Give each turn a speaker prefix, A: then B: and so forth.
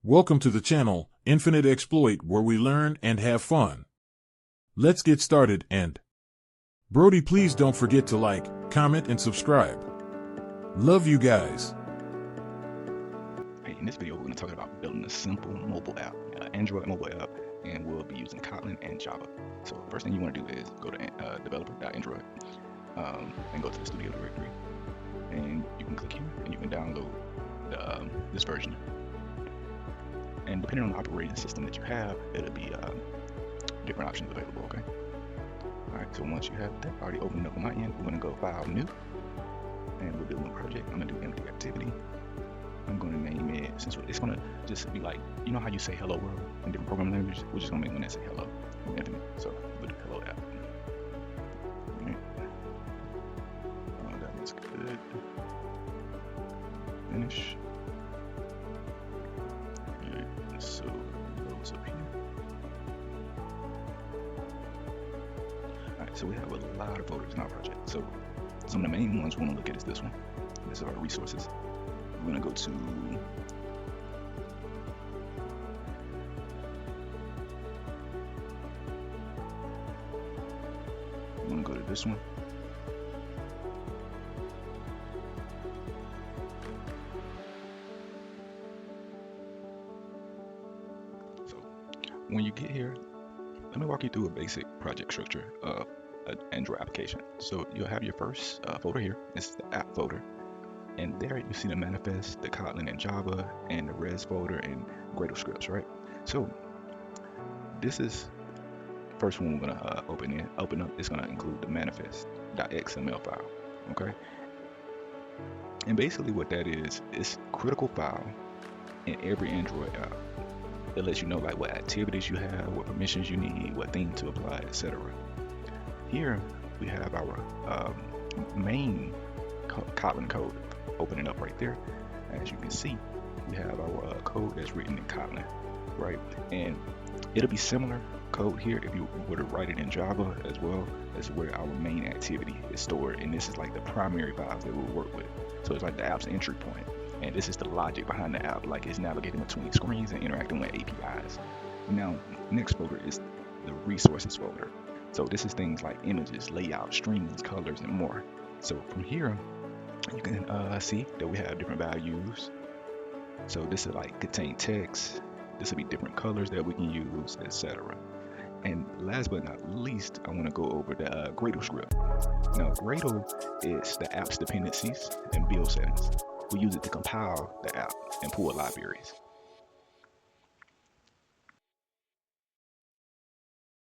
A: Welcome to the channel, Infinite Exploit, where we learn and have fun. Let's get started and Brody, please don't forget to like, comment, and subscribe. Love you guys.
B: Hey, in this video, we're going to talk about building a simple mobile app, Android mobile app, and we'll be using Kotlin and Java. So first thing you want to do is go to developer.android and go to the studio directory, and you can click here and you can download this version. And depending on the operating system that you have, it'll be different options available, okay? Alright, so once you have that already opened up on my end, we're going to go File, New, and we'll do a new project. I'm going to do empty activity. I'm going to name it, since it's going to just be like, you know how you say hello world in different programming languages? We're just going to make one that say hello, infinite. So we'll do hello app. Alright. Oh, that looks good. Finish. So those up here. Alright, so we have a lot of folders in our project. So some of the main ones we want to look at is this one. This is our resources. We're going to go to this one. When you get here, let me walk you through a basic project structure of an Android application. So you'll have your first folder here. This is the app folder. And there you see the manifest, the Kotlin and Java, and the res folder and Gradle scripts, right? So this is the first one we're gonna open up. It's gonna include the manifest.xml file, okay? And basically what that is critical file in every Android app. It lets you know like what activities you have, what permissions you need, what theme to apply, etc. Here we have our main Kotlin code opening up right there. As you can see, we have our code that's written in Kotlin, right? And it'll be similar code here if you were to write it in Java as well. That's where our main activity is stored, and this is like the primary files that we'll work with. So it's like the app's entry point. And this is the logic behind the app, like it's navigating between screens and interacting with APIs. Now, next folder is the resources folder. So this is things like images, layout, streams, colors, and more. So from here, you can see that we have different values. So this is like contain text. This will be different colors that we can use, etc. And last but not least, I want to go over the Gradle script. Now, Gradle is the app's dependencies and build settings. We use it to compile the app and pull libraries.